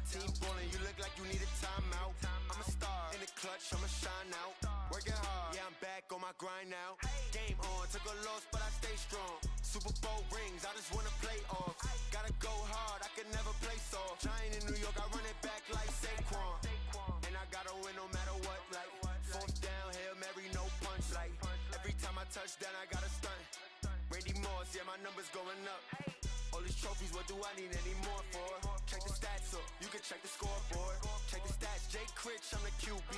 team ballin', you look like you need a timeout. I'm a star in the clutch, I'ma shine out. Working hard, yeah, I'm back on my grind now. Game on, took a loss, but I stay strong. Super Bowl rings, I just wanna play off. Gotta go hard, I can never play soft. Giant in New York, I run it back like Saquon. And I gotta win no matter what, like fourth down, Hail Mary, no punch. Like every time I touch down, I gotta stunt. Randy Moss, yeah, my numbers going up. All these trophies, what do I need any more for? Check the stats up, you can check the scoreboard. Check the stats, Jay Critch, I'm the QB.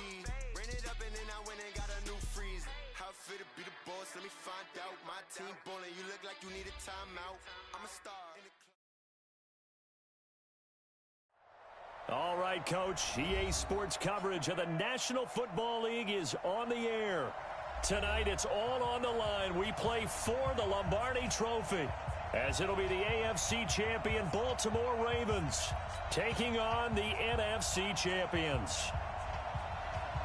Ran it up and then I went and got a new freeze. How fit to be the boss, let me find out. My team ballin', you look like you need a timeout. I'm a star in the club. All right, Coach. EA Sports coverage of the National Football League is on the air. Tonight, it's all on the line. We play for the Lombardi Trophy, as it'll be the AFC champion Baltimore Ravens taking on the NFC champions.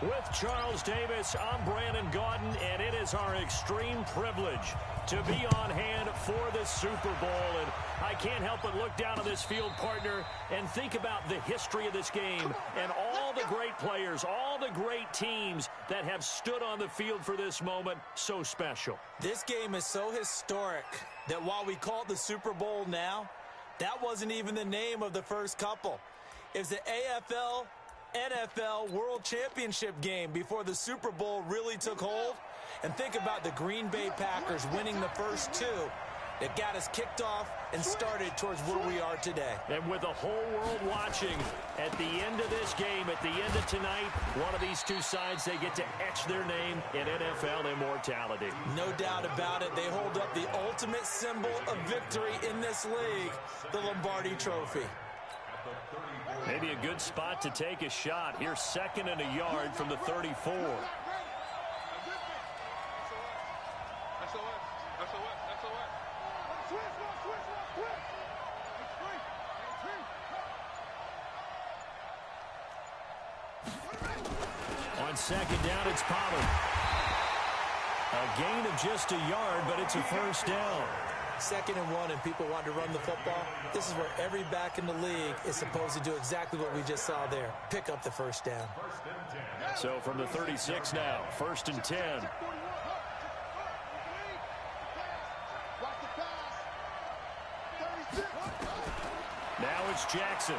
With Charles Davis, I'm Brandon Gaudin, and it is our extreme privilege to be on hand for the Super Bowl. And I can't help but look down on this field, partner, and think about the history of this game and all the great players, all the great teams that have stood on the field for this moment. So special. This game is so historic that while we call it the Super Bowl now, that wasn't even the name of the first couple. It's the AFL NFL World Championship game before the Super Bowl really took hold. And think about the Green Bay Packers winning the first two that got us kicked off and started towards where we are today. And with the whole world watching, at the end of this game, at the end of tonight, one of these two sides, they get to etch their name in NFL immortality. No doubt about it. They hold up the ultimate symbol of victory in this league, the Lombardi Trophy. Maybe a good spot to take a shot. Here's second and a yard from the 34. On second down, it's Pollard. A gain of just a yard, but it's a first down. 2nd and 1 and people want to run the football. This is where every back in the league is supposed to do exactly what we just saw there. Pick up the first down. So from the 36 now, 1st and 10. Now it's Jackson.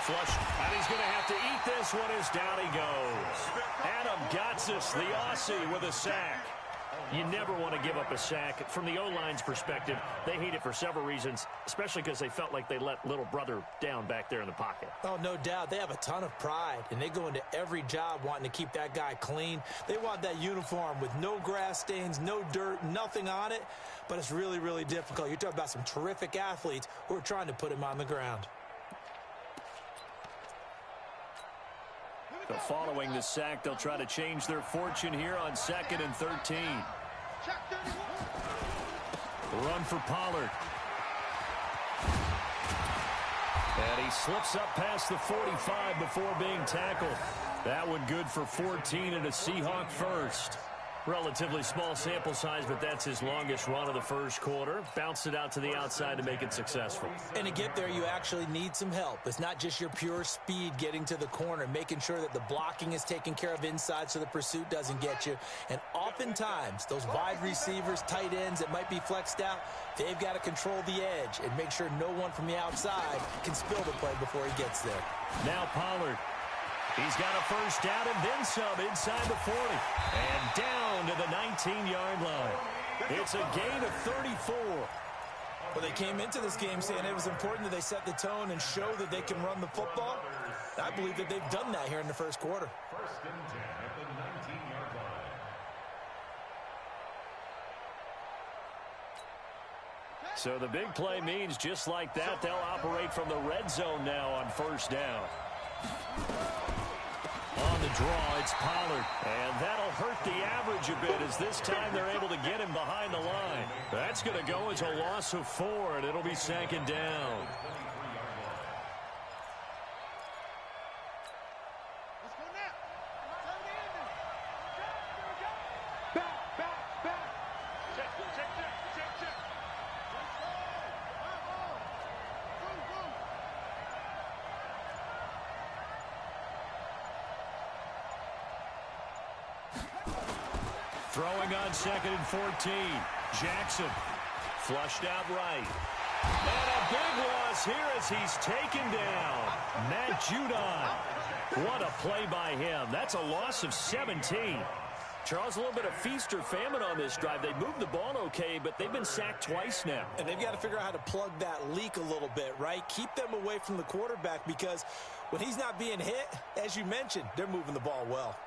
Flush, and he's going to have to eat this one as down he goes. Adam Gotsis, the Aussie, with a sack. You never want to give up a sack. From the O-line's perspective, they hate it for several reasons, especially because they felt like they let little brother down back there in the pocket. Oh, no doubt. They have a ton of pride, and they go into every job wanting to keep that guy clean. They want that uniform with no grass stains, no dirt, nothing on it, but it's really, really difficult. You're talking about some terrific athletes who are trying to put him on the ground. So following the sack, they'll try to change their fortune here on 2nd and 13. Run for Pollard. And he slips up past the 45 before being tackled. That one good for 14 and a Seahawk first. Relatively small sample size, but that's his longest run of the first quarter. Bounced it out to the outside to make it successful. And to get there, you actually need some help. It's not just your pure speed getting to the corner, making sure that the blocking is taken care of inside so the pursuit doesn't get you. And oftentimes, those wide receivers, tight ends that might be flexed out, they've got to control the edge and make sure no one from the outside can spill the play before he gets there. Now Pollard. He's got a first down and then some inside the 40. And down to the 19-yard line. It's a gain of 34. Well, they came into this game saying it was important that they set the tone and show that they can run the football. I believe that they've done that here in the first quarter. 1st and 10 at the 19-yard line. So the big play means just like that, they'll operate from the red zone now on 1st down. On the draw, it's Pollard. And that'll hurt the average a bit as this time they're able to get him behind the line. That's going to go as a loss of 4, and it'll be 2nd down. Throwing on 2nd and 14. Jackson flushed out right. And a big loss here as he's taken down. Matt Judon. What a play by him. That's a loss of 17. Charles, a little bit of feast or famine on this drive. They moved the ball okay, but they've been sacked twice now. And they've got to figure out how to plug that leak a little bit, right? Keep them away from the quarterback because when he's not being hit, as you mentioned, they're moving the ball well.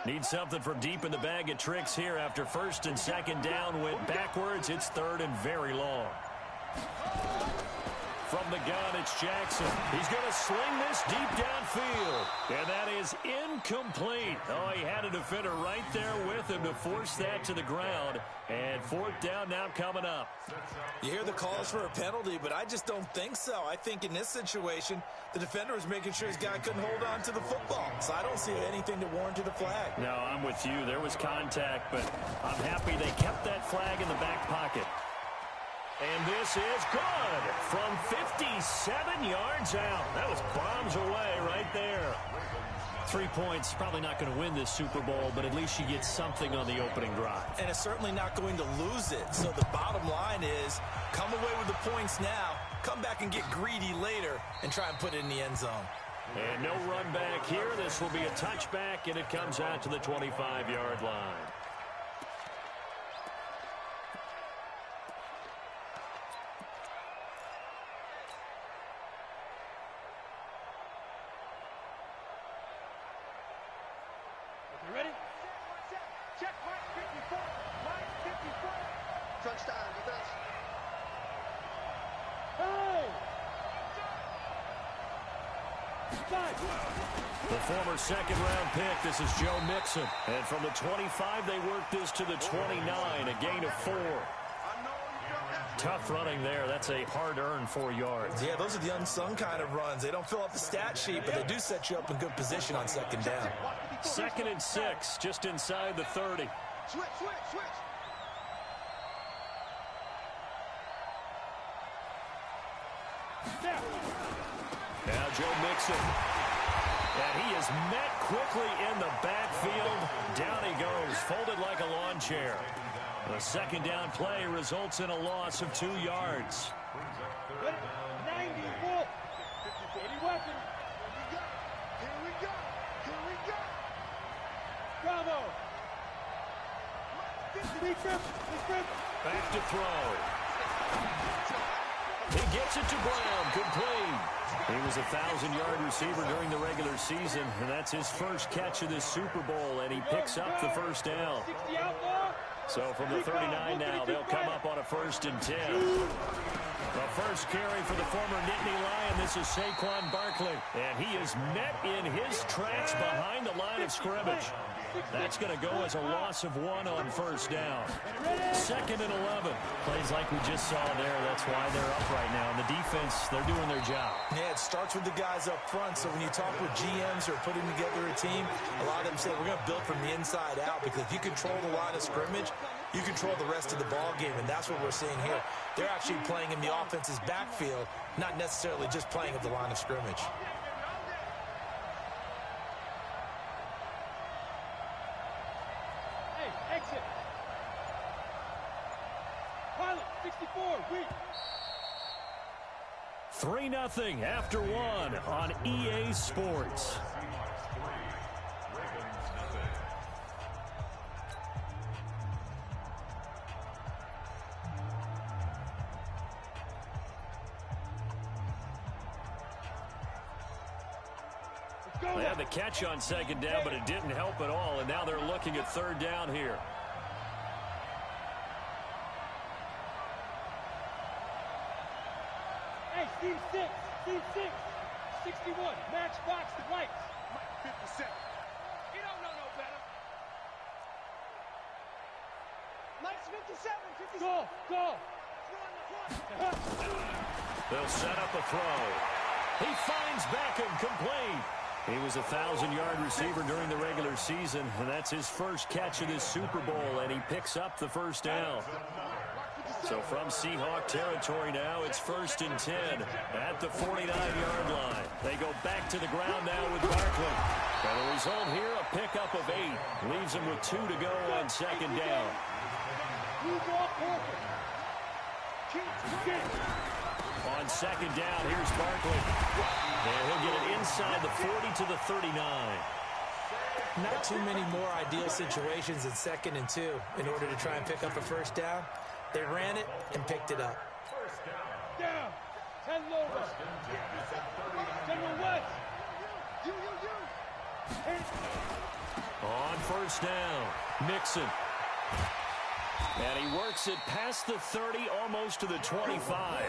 Need something from deep in the bag of tricks here after 1st and 2nd down went backwards. It's 3rd and very long. From the gun, it's Jackson. He's going to sling this deep downfield. And that is incomplete. Oh, he had a defender right there with him to force that to the ground. And 4th down now coming up. You hear the calls for a penalty, but I just don't think so. I think in this situation, the defender was making sure his guy couldn't hold on to the football. So I don't see anything to warrant the flag. No, I'm with you. There was contact, but I'm happy they kept that flag in the back pocket. And this is good from 57 yards out. That was bombs away right there. 3 points, probably not going to win this Super Bowl, but at least you get something on the opening drive. And it's certainly not going to lose it. So the bottom line is come away with the points now, come back and get greedy later, and try and put it in the end zone. And no run back here. This will be a touchback, and it comes out to the 25-yard line. Ready? Check, Mike 54. Mike 54. Touchdown, defense. Hey! The former second-round pick, this is Joe Mixon. And from the 25, they work this to the 29, a gain of 4. Tough running there. That's a hard-earned 4 yards. Yeah, those are the unsung kind of runs. They don't fill up the stat sheet, but they do set you up in good position on 2nd down. 2nd and 6, just inside the 30. Switch. Now Joe Mixon. And he is met quickly in the backfield. Down he goes, folded like a lawn chair. The 2nd down play results in a loss of 2 yards. 90, full. 50-40 weapon. Here we go. Bravo. Back to throw. He gets it to Brown, complete. He was a 1,000-yard receiver during the regular season, and that's his first catch of this Super Bowl, and he picks up the 1st down. So from the 39 now, they'll come up on a 1st and 10. The first carry for the former Nittany Lion. This is Saquon Barkley, and he is met in his tracks behind the line of scrimmage. That's going to go as a loss of 1 on 1st down. 2nd and 11. Plays like we just saw there. That's why they're up right now. And the defense, they're doing their job. Yeah, it starts with the guys up front. So when you talk with GMs who are putting together a team, a lot of them say we're going to build from the inside out, because if you control the line of scrimmage, you control the rest of the ball game, and that's what we're seeing here. They're actually playing in the offense's backfield, not necessarily just playing at the line of scrimmage. Hey, exit. Pilot, 64, weak. 3-0 after 1 on EA Sports. They had the catch on 2nd down, but it didn't help at all, and now they're looking at 3rd down here. Hey, Steve 6, 61, match box the whites. Mike 57. You don't know no better. Mike's 57, 57. Go. They'll set up a throw. He finds Beckham, complete. He was a 1,000-yard receiver during the regular season, and that's his first catch of this Super Bowl, and he picks up the first down. So from Seahawk territory now, it's 1st and 10 at the 49-yard line. They go back to the ground now with Barkley. And the result here, a pickup of 8. Leaves him with 2 to go on 2nd down. On 2nd down, here's Barkley. And he'll get it inside the 40 to the 39. Not too many more ideal situations in 2nd and 2 in order to try and pick up a first down. They ran it and picked it up. Down. 10 low. 10 west. On 1st down, Mixon. And he works it past the 30, almost to the 25.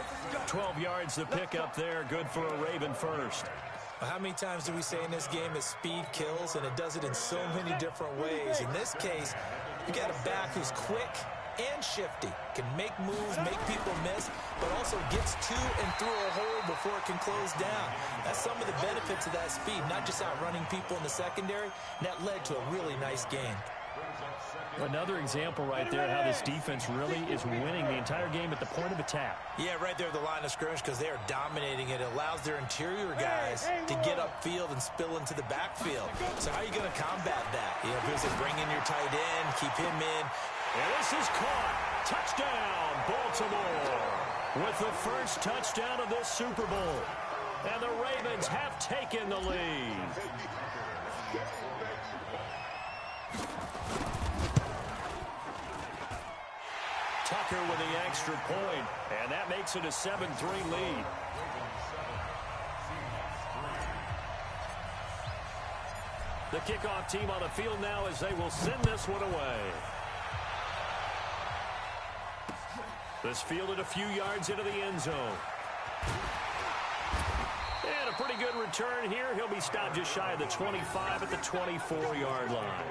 12 yards to pick up there. Good for a Raven first. Well, how many times do we say in this game that speed kills, and it does it in so many different ways? In this case, you got a back who's quick and shifty, can make moves, make people miss, but also gets to and through a hole before it can close down. That's some of the benefits of that speed, not just outrunning people in the secondary, and that led to a really nice game. Another example right there how this defense really is winning the entire game at the point of attack. Yeah, right there at the line of scrimmage, because they are dominating it. It allows their interior guys to get upfield and spill into the backfield. So how are you going to combat that? You know, because they bring in your tight end, keep him in. And this is caught. Touchdown, Baltimore. With the first touchdown of this Super Bowl. And the Ravens have taken the lead. Tucker with the extra point, and that makes it a 7-3 lead. The kickoff team on the field now as they will send this one away. This fielded a few yards into the end zone. And a pretty good return here. He'll be stopped just shy of the 25 at the 24-yard line.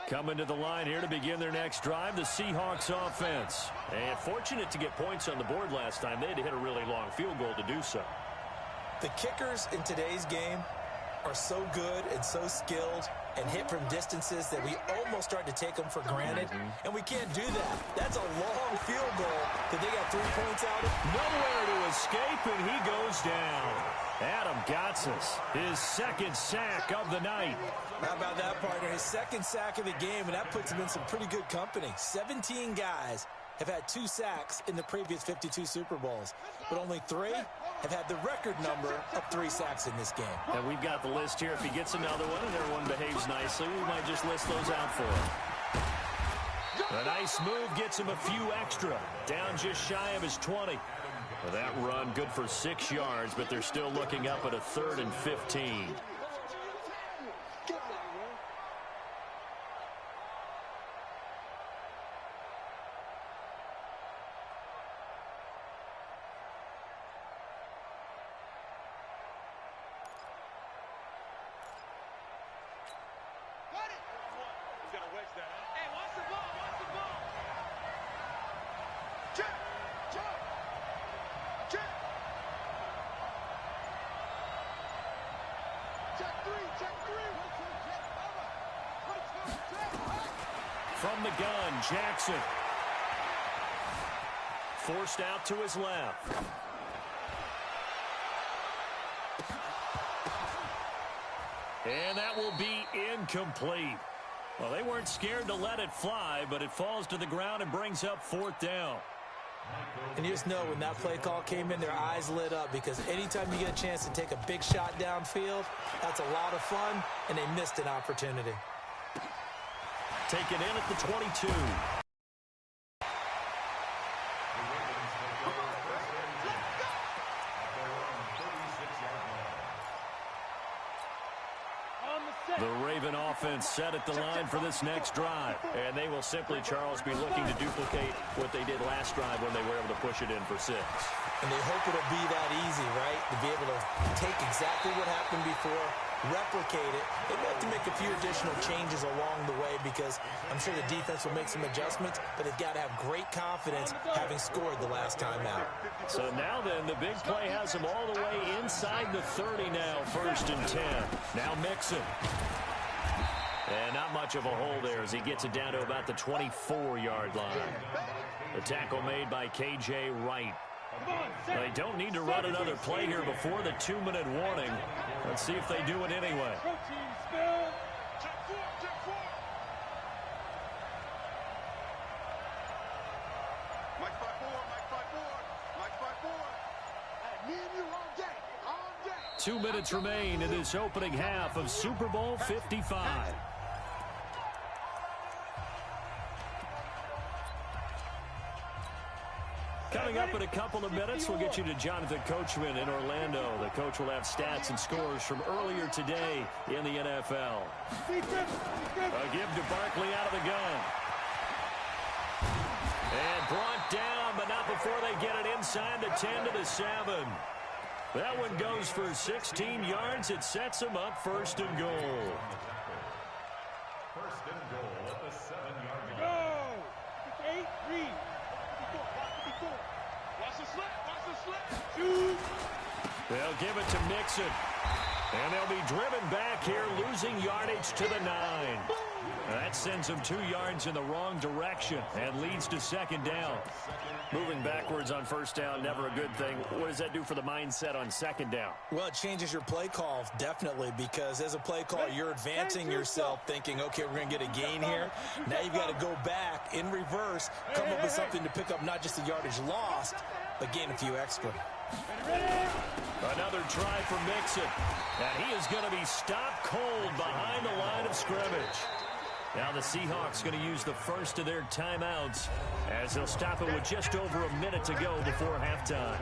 Coming to the line here to begin their next drive, the Seahawks offense. And fortunate to get points on the board last time. They had to hit a really long field goal to do so. The kickers in today's game are so good and so skilled and hit from distances that we almost start to take them for granted. And we can't do that. That's a long field goal that they got 3 points out of. Nowhere to escape, and he goes down. Adam Gotsis, his second sack of the night. How about that, partner? His second sack of the game, and that puts him in some pretty good company. 17 guys have had 2 sacks in the previous 52 Super Bowls, but only 3 have had the record number of 3 sacks in this game. And we've got the list here. If he gets another one and everyone behaves nicely, we might just list those out for him. A nice move gets him a few extra. Down just shy of his 20. Well, that run good for 6 yards, but they're still looking up at a 3rd and 15. From the gun, Jackson. Forced out to his left. And that will be incomplete. Well, they weren't scared to let it fly, but it falls to the ground and brings up 4th down. And you just know when that play call came in, their eyes lit up, because anytime you get a chance to take a big shot downfield, that's a lot of fun, and they missed an opportunity. Taken in at the 22. The Raven offense set at at the line for this next drive. And they will simply, Charles, be looking to duplicate what they did last drive when they were able to push it in for 6. And they hope it'll be that easy, right? To be able to take exactly what happened before, replicate it. They may have to make a few additional changes along the way because I'm sure the defense will make some adjustments, but they've got to have great confidence having scored the last time out. So now then, the big play has them all the way inside the 30 now, 1st and 10. Now Mixon. And not much of a hole there as he gets it down to about the 24-yard line. The tackle made by K.J. Wright. They don't need to run another play here before the 2-minute warning. Let's see if they do it anyway. Mike 5-4. 2 minutes remain in this opening half of Super Bowl 55. Coming up in a couple of minutes, we'll get you to Jonathan Coachman in Orlando. The coach will have stats and scores from earlier today in the NFL. A give to Barkley out of the gun. And brought down, but not before they get it inside the 10 to the 7. That one goes for 16 yards. It sets them up 1st and goal. 1st and goal at the 7-yard line. Go! 8, 3. Watch the slip. Shoot. They'll give it to Mixon. And they'll be driven back here, losing yardage to the 9. That sends them 2 yards in the wrong direction and leads to 2nd down. Moving backwards on 1st down, never a good thing. What does that do for the mindset on 2nd down? Well, it changes your play call, definitely, because as a play call, you're advancing yourself thinking, okay, we're going to get a gain here. Now you've got to go back in reverse, come up with something to pick up not just the yardage lost, but gain a few extra. Another try for Mixon. And he is going to be stopped cold behind the line of scrimmage. Now the Seahawks going to use the first of their timeouts as they'll stop it with just over a minute to go before halftime.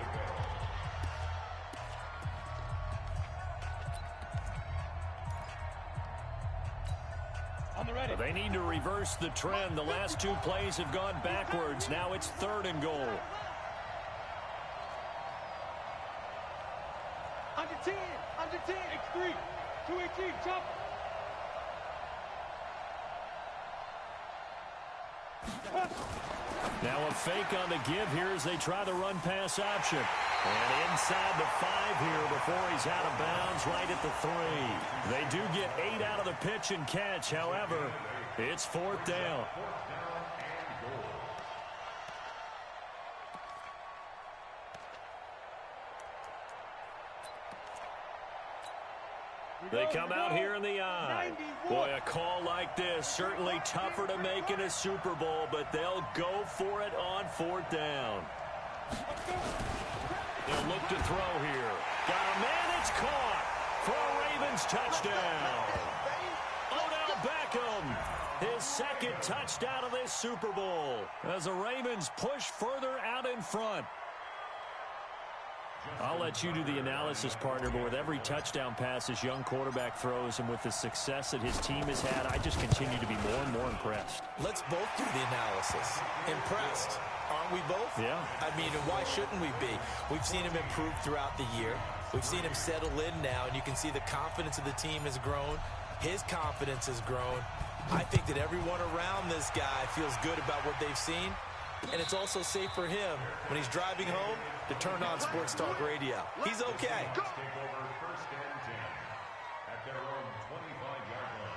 They need to reverse the trend. The last 2 plays have gone backwards. Now it's 3rd and goal. Under 10, X3, 218, chopper. Now a fake on the give here as they try the run-pass option. And inside the 5 here before he's out of bounds right at the 3. They do get 8 out of the pitch and catch. However, it's 4th down. They come out here in the eye. Boy, a call like this, certainly tougher to make in a Super Bowl, but they'll go for it on 4th down. They'll look to throw here. Got a man, it's caught for a Ravens touchdown. Odell Beckham, his 2nd touchdown of this Super Bowl as the Ravens push further out in front. I'll let you do the analysis, partner, but with every touchdown pass this young quarterback throws and with the success that his team has had, I just continue to be more and more impressed. Let's both do the analysis. Impressed. Aren't we both? Yeah. I mean, why shouldn't we be? We've seen him improve throughout the year. We've seen him settle in now, and you can see the confidence of the team has grown. His confidence has grown. I think that everyone around this guy feels good about what they've seen. And it's also safe for him when he's driving home to turn on Sports Talk Radio. He's okay. Take over 1st and 10 at their own 25-yard line.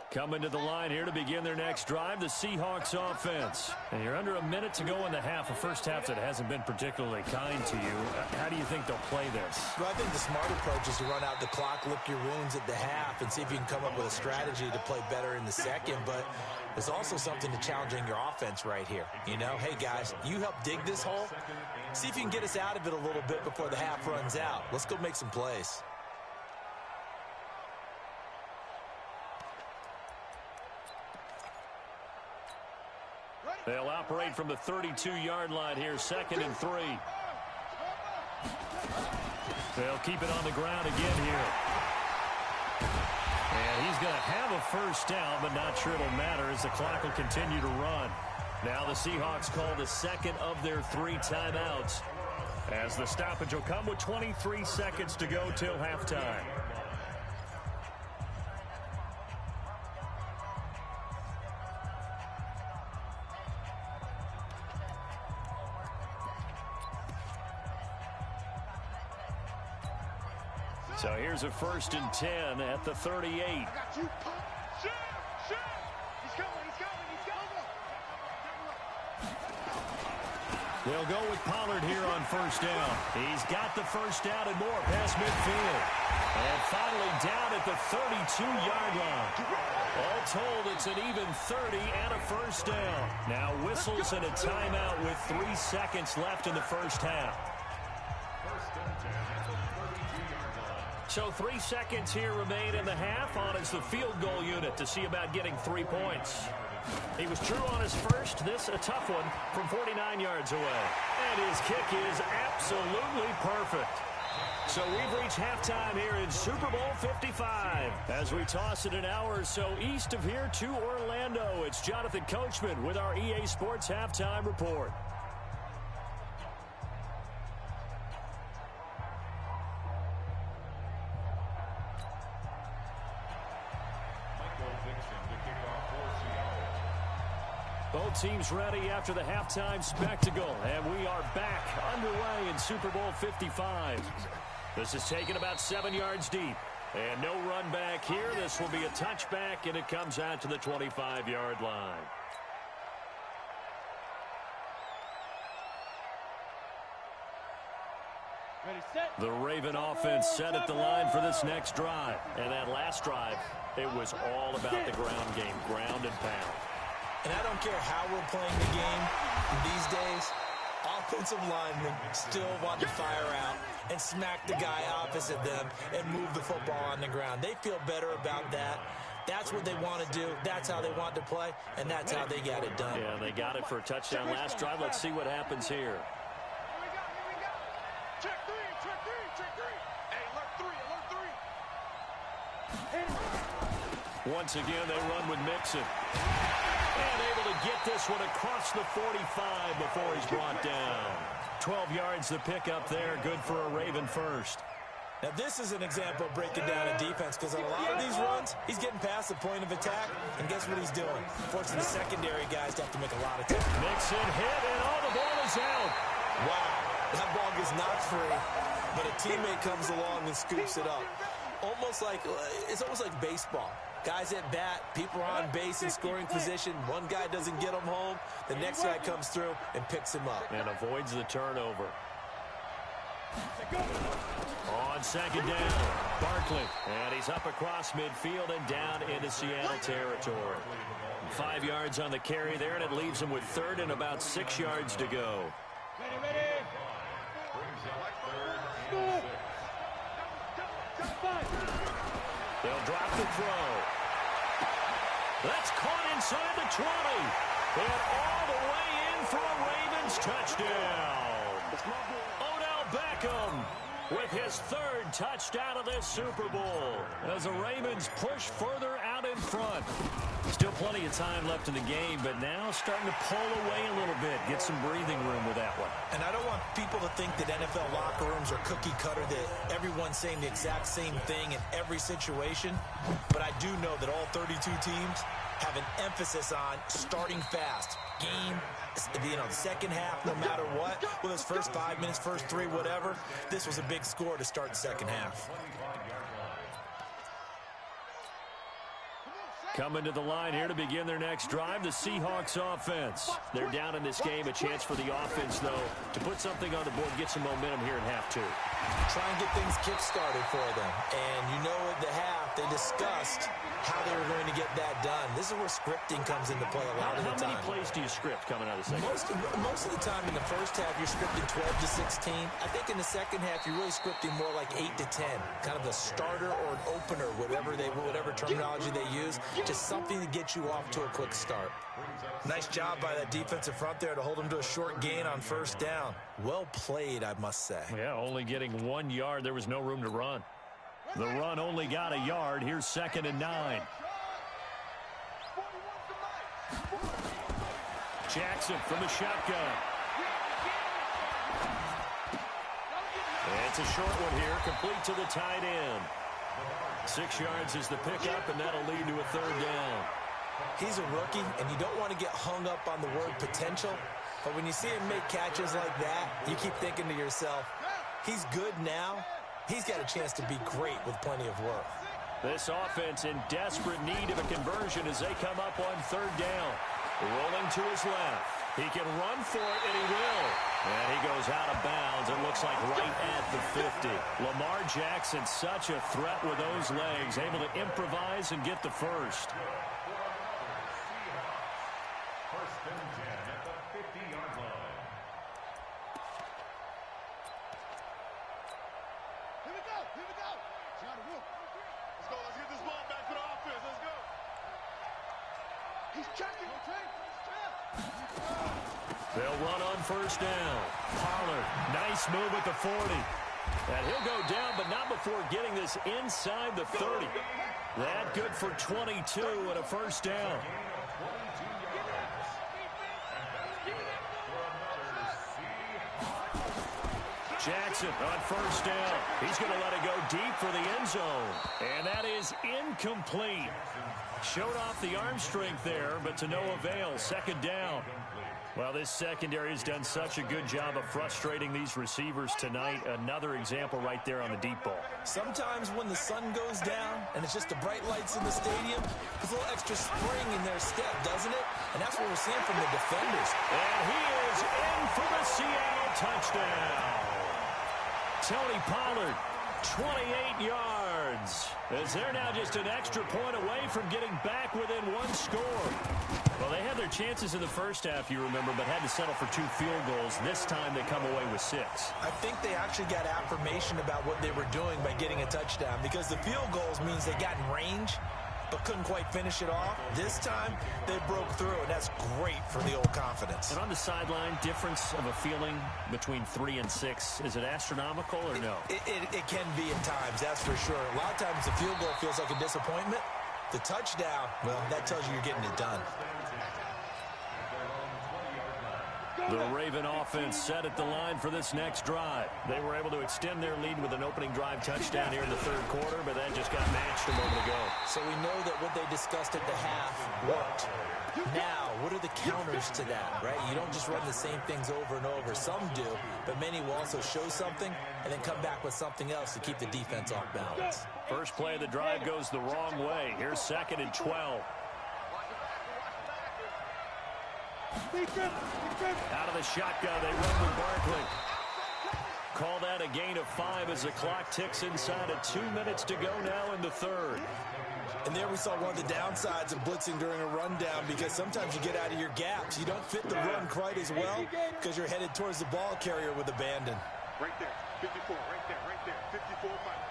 Coming to the line here to begin their next drive, the Seahawks offense. And you're under a minute to go in the half, a first half that hasn't been particularly kind to you. How do you think they'll play this? Well, I think the smart approach is to run out the clock, lick your wounds at the half, and see if you can come up with a strategy to play better in the second. But there's also something to challenging your offense right here. You know, hey, guys, you help dig this hole. See if you can get us out of it a little bit before the half runs out. Let's go make some plays. They'll operate right from the 32-yard line here, 2nd and 3. They'll keep it on the ground again here. And he's going to have a first down, but not sure it'll matter as the clock will continue to run. Now the Seahawks call the second of their 3 timeouts, as the stoppage will come with 23 seconds to go till halftime. So here's a 1st and 10 at the 38. I got you. Shoot! Shoot! He's coming. He's coming. He's coming. They'll go with Pollard here on 1st down. He's got the first down and more past midfield. And finally down at the 32-yard line. All told, it's an even 30 and a first down. Now whistles and a timeout with 3 seconds left in the first half. So 3 seconds here remain in the half. On is the field goal unit to see about getting 3 points. He was true on his first. This a tough one from 49 yards away. And his kick is absolutely perfect. So we've reached halftime here in Super Bowl 55. As we toss it an hour or so east of here to Orlando, it's Jonathan Coachman with our EA Sports Halftime Report. Both teams ready after the halftime spectacle, and we are back underway in Super Bowl 55. This is taken about 7 yards deep, and no run back here. This will be a touchback, and it comes out to the 25-yard line. Ready, set. The Raven offense set at the line for this next drive, and that last drive, it was all about the ground game, ground and pound. And I don't care how we're playing the game these days, offensive linemen still want to fire out and smack the guy opposite them and move the football on the ground. They feel better about that. That's what they want to do. That's how they want to play, and that's how they got it done. Yeah, they got it for a touchdown last drive. Let's see what happens here. Here we go. Here we go. Check three. Check three. Check three. Hey, alert three. Alert three. Once again, they run with Mixon. And able to get this one across the 45 before he's brought down. 12 yards the pickup there. Good for a Raven first. Now, this is an example of breaking down a defense because on a lot of these runs, he's getting past the point of attack, and guess what he's doing? Forcing the secondary guys to have to make a lot of tackles. Mixon hit, and all the ball is out. Wow, that ball gets knocked free, but a teammate comes along and scoops it up. It's almost like baseball. Guys at bat, people are on base in scoring position. One guy doesn't get him home. The next guy comes through and picks him up. And avoids the turnover. On second down, Barkley. And he's up across midfield and down into Seattle territory. 5 yards on the carry there, and it leaves him with 3rd and about 6 yards to go. Ready. They'll drop the throw. That's caught inside the 20. And all the way in for a Ravens touchdown. Odell Beckham with his 3rd touchdown of this Super Bowl as the Ravens push further out in front. Still plenty of time left in the game, but now starting to pull away a little bit, get some breathing room with that one. And I don't want people to think that NFL locker rooms are cookie cutter, that everyone's saying the exact same thing in every situation. But I do know that all 32 teams have an emphasis on starting fast. Game, second half, no matter what. Well, those first 5 minutes, first 3, whatever. This was a big score to start the second half. Coming to the line here to begin their next drive, the Seahawks offense. They're down in this game. A chance for the offense, though, to put something on the board, get some momentum here in half 2. try and get things kick-started for them. And you know at the half, they discussed how they were going to get that done. This is where scripting comes into play a lot of the time. How many plays do you script coming out of the second? Most of the time in the first half, you're scripting 12 to 16. I think in the second half, you're really scripting more like 8 to 10. Kind of a starter or an opener, whatever terminology they use. Just something to get you off to a quick start. Nice job by that defensive front there to hold them to a short gain on first down. Well played, I must say. Yeah, only getting 1 yard. There was no room to run. The run only got a yard. Here's 2nd and 9. Jackson from the shotgun. It's a short one here, complete to the tight end. 6 yards is the pickup, and that'll lead to a 3rd down. He's a rookie, and you don't want to get hung up on the word potential. But when you see him make catches like that, you keep thinking to yourself, he's good now. He's got a chance to be great with plenty of work. This offense in desperate need of a conversion as they come up on 3rd down. Rolling to his left. He can run for it, and he will. And he goes out of bounds. It looks like right at the 50. Lamar Jackson, such a threat with those legs, able to improvise and get the first. First and 10 at the 50-yard line. Here we go. Here we go. Johnny, whoop. Let's go. Let's get this ball back to the offense. Let's go. He's checking. They'll run on 1st down. Pollard, nice move at the 40. And he'll go down, but not before getting this inside the 30. That good for 22 and a 1st down. Jackson on 1st down. He's going to let it go deep for the end zone. And that is incomplete. Showed off the arm strength there, but to no avail. 2nd down. Well, this secondary has done such a good job of frustrating these receivers tonight. Another example right there on the deep ball. Sometimes when the sun goes down and it's just the bright lights in the stadium, there's a little extra spring in their step, doesn't it? And that's what we're seeing from the defenders. And he is in for the Seattle touchdown. Tony Pollard, 28 yards. As they're now just an extra point away from getting back within 1 score. Well, they had their chances in the first half, you remember, but had to settle for 2 field goals. This time they come away with 6. I think they actually got affirmation about what they were doing by getting a touchdown, because the field goals means they got in range but couldn't quite finish it off. This time they broke through, and that's great for the old confidence. And on the sideline, difference of a feeling between 3 and 6, is it astronomical or no? It can be at times, that's for sure. A lot of times the field goal feels like a disappointment. The touchdown, well, that tells you you're getting it done. The Raven offense set at the line for this next drive. They were able to extend their lead with an opening drive touchdown here in the 3rd quarter, but that just got matched a moment ago. So we know that what they discussed at the half worked. Now, what are the counters to that, right? You don't just run the same things over and over. Some do, but many will also show something and then come back with something else to keep the defense off balance. First play of the drive goes the wrong way. Here's 2nd and 12. Out of the shotgun, they run with Barkley. Call that a gain of 5 as the clock ticks inside of 2 minutes to go now in the 3rd. And there we saw one of the downsides of blitzing during a rundown, because sometimes you get out of your gaps. You don't fit the run quite as well because you're headed towards the ball carrier with abandon. Right there. 54. Right there. 54. Fight.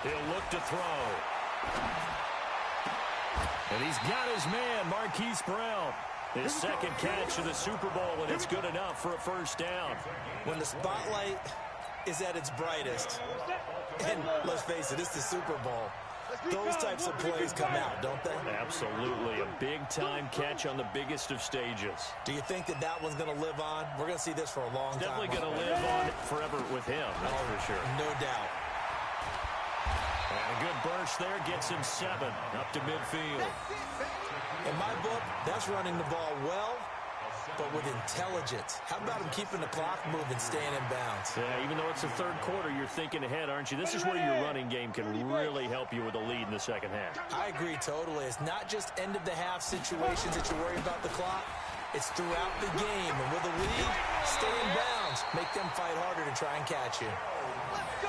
He'll look to throw. And he's got his man, Marquise Brown. His 2nd catch of the Super Bowl, and it's good enough for a 1st down. When the spotlight is at its brightest, and let's face it, it's the Super Bowl, those types of plays come out, don't they? Absolutely. A big-time catch on the biggest of stages. Do you think that that one's going to live on? We're going to see this for a long time. Definitely going to live on forever with him, that's for sure. No doubt. And a good burst there gets him 7 up to midfield. In my book, that's running the ball well, but with intelligence. How about him keeping the clock moving, staying in bounds? Yeah, even though it's the 3rd quarter, you're thinking ahead, aren't you? This is where your running game can really help you with a lead in the 2nd half. I agree totally. It's not just end-of-the-half situations that you're worried about the clock. It's throughout the game. And with a lead, stay in bounds. Make them them fight harder to try and catch you.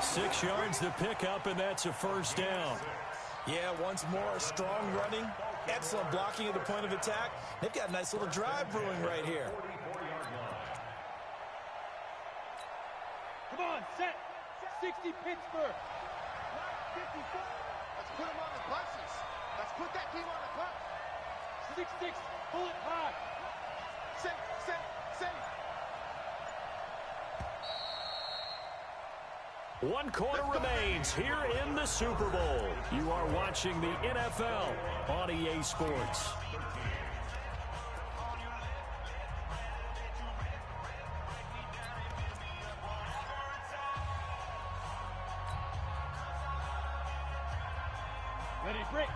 6 yards to pick up, and that's a first down. Yeah, once more, strong running, excellent blocking at the point of attack. They've got a nice little drive brewing right here. Come on, set. 60 Pittsburgh. Let's put them on the buses. Let's put that team on the bus. 6-6, pull it high. Safe. One quarter remains here in the Super Bowl. You are watching the NFL on EA Sports. Ready, break.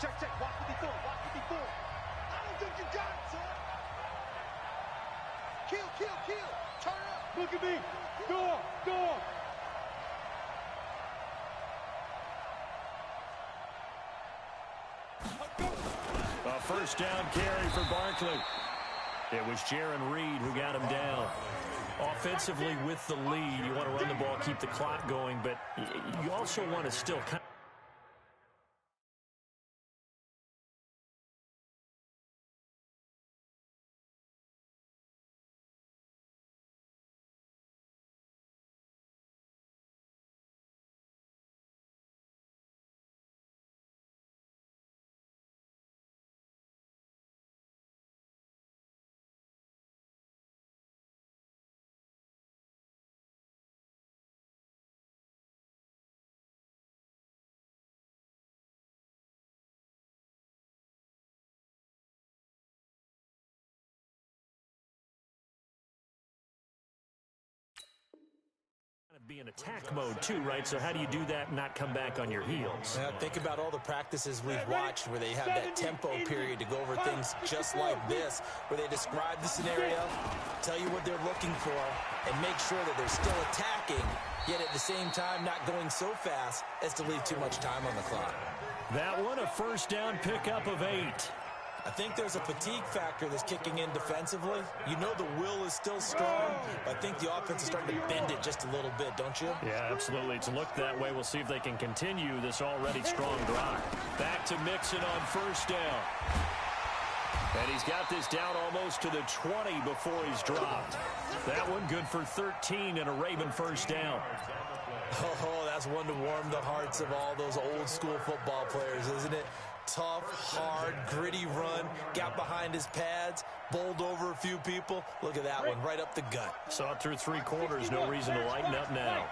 Check. Watch what they doing. I don't think you got it, son. Kill. Turn up. Look at me. Go. A first down carry for Barkley. It was Jaron Reed who got him down. Offensively with the lead, you want to run the ball, keep the clock going, but you also want to still kind of be in attack mode too, right? So how do you do that and not come back on your heels? Think about all the practices we've watched where they have that tempo period to go over things just like this, where they describe the scenario, tell you what they're looking for, and make sure that they're still attacking, yet at the same time not going so fast as to leave too much time on the clock. That one, a first down pickup of 8. I think there's a fatigue factor that's kicking in defensively. You know the will is still strong, but I think the offense is starting to bend it just a little bit, don't you? Yeah, absolutely. It's looked that way. We'll see if they can continue this already strong drive. Back to Mixon on first down. And he's got this down almost to the 20 before he's dropped. That one good for 13 and a Raven first down. Oh, that's one to warm the hearts of all those old school football players, isn't it? Tough, hard, gritty run, got behind his pads, bowled over a few people. Look at that one, right up the gut. Saw it through 3 quarters, no reason to lighten up now.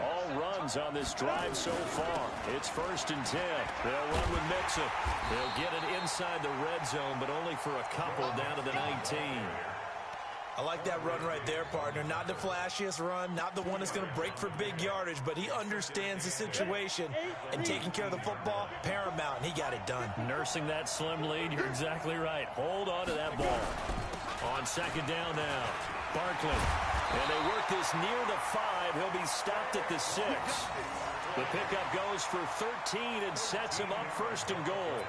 All runs on this drive so far. It's 1st and 10. They'll run with Mixon. They'll get it inside the red zone, but only for a couple down to the 19. I like that run right there, partner. Not the flashiest run, not the one that's going to break for big yardage, but he understands the situation, and taking care of the football, paramount, and he got it done. Nursing that slim lead, you're exactly right. Hold on to that ball. On 2nd down now, Barkley. And they work this near the 5. He'll be stopped at the 6. The pickup goes for 13 and sets him up 1st and goal.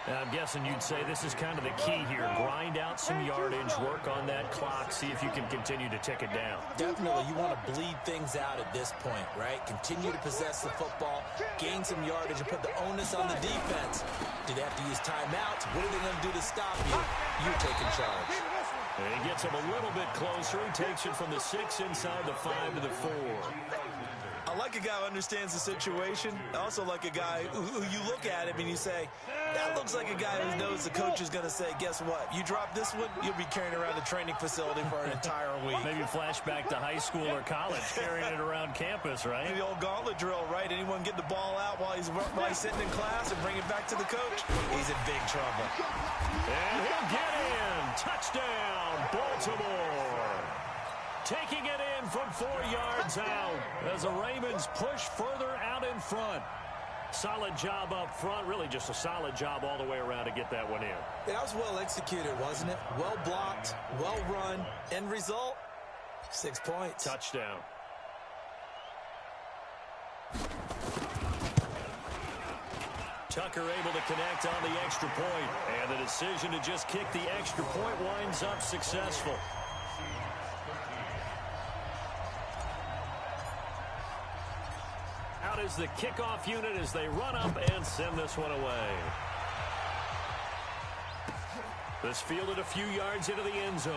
I'm guessing you'd say this is kind of the key here. Grind out some yardage, work on that clock, see if you can continue to tick it down. Definitely, you want to bleed things out at this point, right? Continue to possess the football, gain some yardage, and put the onus on the defense. Do they have to use timeouts? What are they going to do to stop you? You're taking charge. And he gets him a little bit closer. He takes it from the 6 inside the 5 to the 4. I like a guy who understands the situation. I also like a guy who you look at him and you say, that looks like a guy who knows the coach is going to say, guess what? You drop this one, you'll be carrying around the training facility for an entire week. Maybe flashback to high school or college, carrying it around campus, right? The old gauntlet drill, right? Anyone get the ball out while he's sitting in class and bring it back to the coach? He's in big trouble. And he'll get in. Touchdown, Baltimore. Taking it in from 4 yards out as the Ravens push further out in front. Solid job up front. Really just a solid job all the way around to get that one in. That was well executed, wasn't it? Well blocked, well run. End result, 6 points. Touchdown. Tucker able to connect on the extra point. And the decision to just kick the extra point winds up successful. is the kickoff unit as they run up and send this one away. This fielded a few yards into the end zone.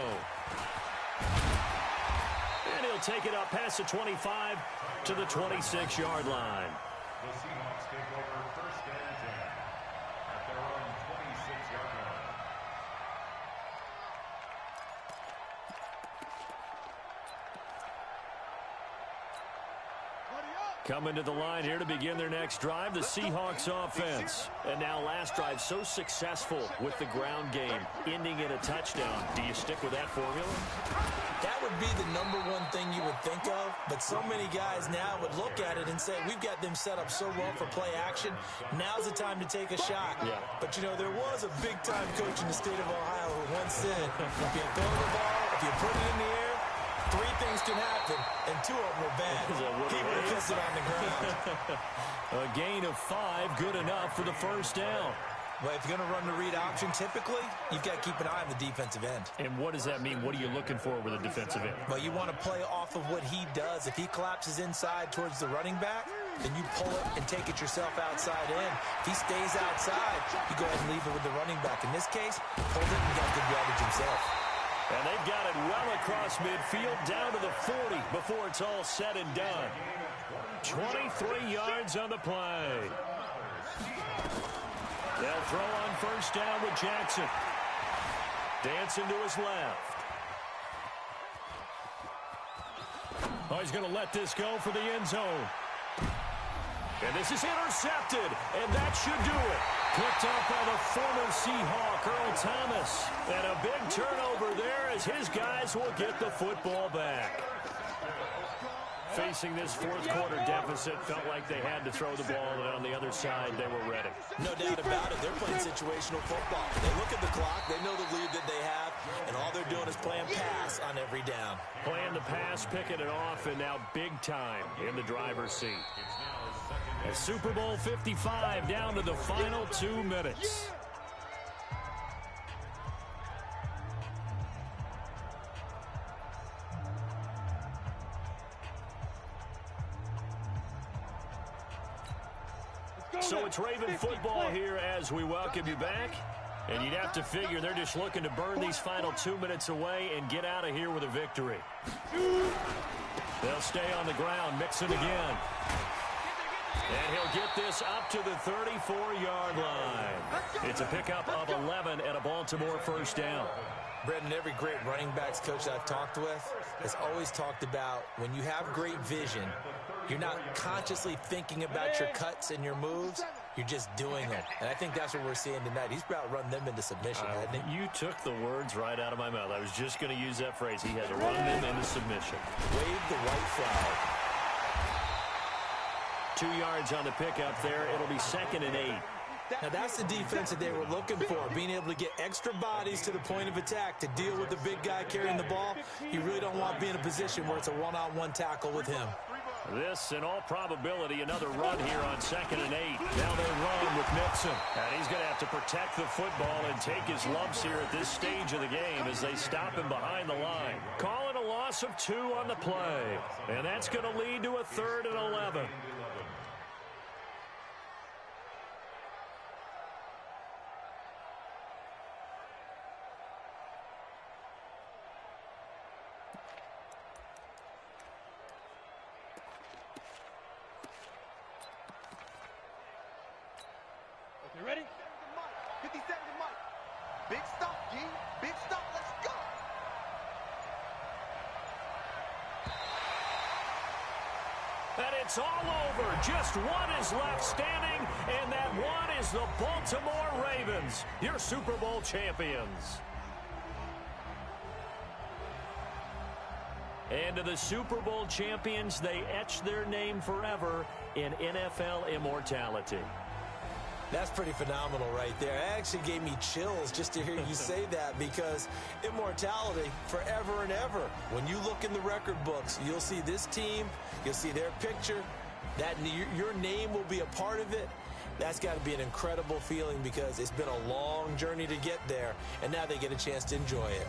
And he'll take it up past the 25 to the 26-yard line. The Seahawks take over first and 10 at their own 26-yard line. Coming to the line here to begin their next drive, the Seahawks offense. And now last drive so successful with the ground game, ending in a touchdown. Do you stick with that formula? That would be the number one thing you would think of, but so many guys now would look at it and say, we've got them set up so well for play action. Now's the time to take a shot. Yeah. But, you know, there was a big-time coach in the state of Ohio who once said, if you throw the ball, if you put it in the air, 3 things can happen, and 2 of them are bad. He would have kissed it on the ground. A gain of 5, good enough for the first down. Well, if you're going to run the read option, typically, you've got to keep an eye on the defensive end. And what does that mean? What are you looking for with a defensive end? Well, you want to play off of what he does. If he collapses inside towards the running back, then you pull it and take it yourself outside in. If he stays outside, you go ahead and leave it with the running back. In this case, pulled it and got good yardage himself. And they've got it well across midfield, down to the 40 before it's all said and done. 23 yards on the play. They'll throw on first down with Jackson. Dancing to his left. Oh, he's going to let this go for the end zone. And this is intercepted, and that should do it. Picked up by the former Seahawk, Earl Thomas. And a big turnover there as his guys will get the football back. Facing this fourth-quarter deficit, felt like they had to throw the ball, and on the other side, they were ready. No doubt about it. They're playing situational football. They look at the clock. They know the lead that they have, and all they're doing is playing pass on every down. Playing the pass, picking it off, and now big time in the driver's seat. As Super Bowl 55 down to the final 2 minutes. So it's Raven football here as we welcome you back. And you'd have to figure they're just looking to burn these final 2 minutes away and get out of here with a victory. They'll stay on the ground, mixing again. And he'll get this up to the 34-yard line. It's a pickup of 11 and a Baltimore first down. Brendan, every great running backs coach I've talked with has always talked about when you have great vision, you're not consciously thinking about your cuts and your moves. You're just doing them. And I think that's what we're seeing tonight. He's about to run them into submission, hasn't he? You took the words right out of my mouth. I was just going to use that phrase. He had to run them into submission. Wave the white flag. 2 yards on the pickup there. It'll be 2nd and 8. Now, that's the defense that they were looking for, being able to get extra bodies to the point of attack to deal with the big guy carrying the ball. You really don't want to be in a position where it's a one-on-one tackle with him. This, in all probability, another run here on 2nd and 8. Now they run with Mixon. And he's going to have to protect the football and take his lumps here at this stage of the game as they stop him behind the line. Calling a loss of 2 on the play. And that's going to lead to a 3rd and 11. You ready? 57 to Mike. Big stop, G. Big stop. Let's go. And it's all over. Just one is left standing, and that one is the Baltimore Ravens, your Super Bowl champions. And to the Super Bowl champions, they etch their name forever in NFL immortality. That's pretty phenomenal right there. It actually gave me chills just to hear you say that, because immortality forever and ever. When you look in the record books, you'll see this team, you'll see their picture, that your name will be a part of it. That's got to be an incredible feeling, because it's been a long journey to get there, and now they get a chance to enjoy it.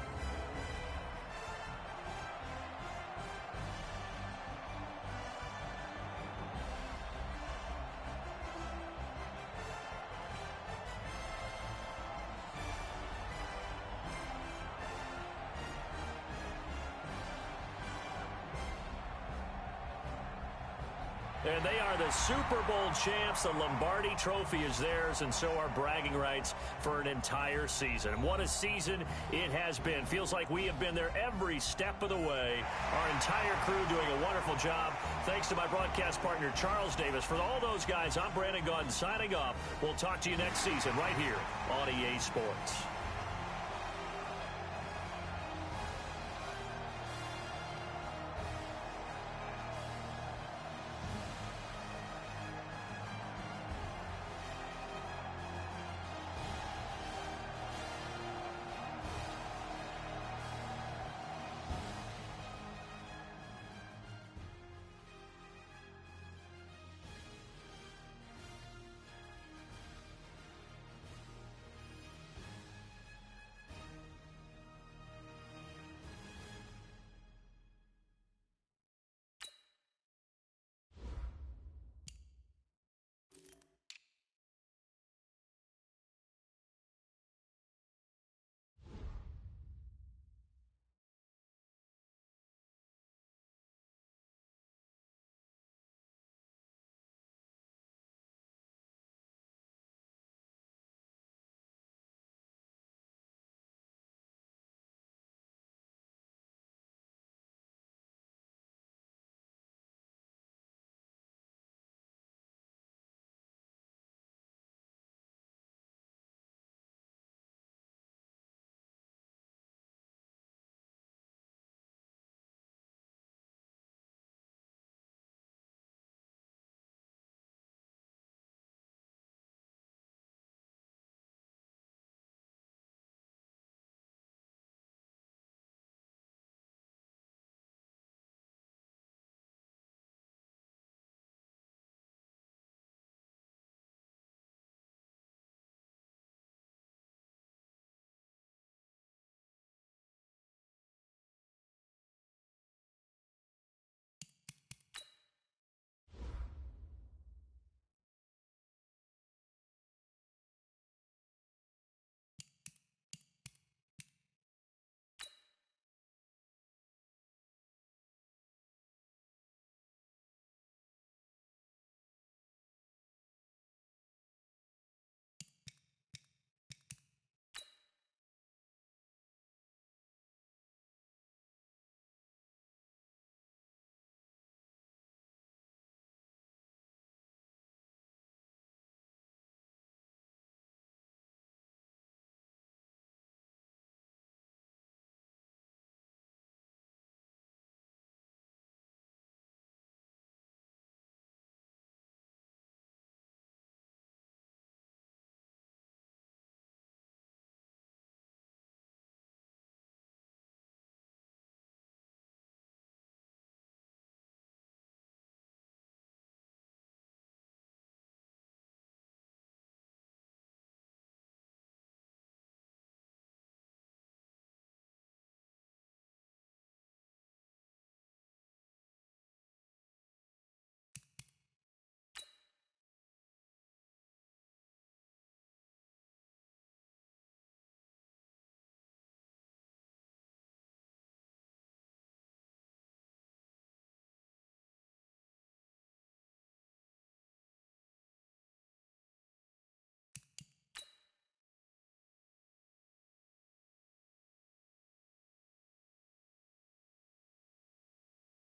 And they are the Super Bowl champs. The Lombardi Trophy is theirs, and so are bragging rights for an entire season. And what a season it has been. Feels like we have been there every step of the way. Our entire crew doing a wonderful job. Thanks to my broadcast partner, Charles Davis. For all those guys, I'm Brandon Gaudin signing off. We'll talk to you next season right here on EA Sports.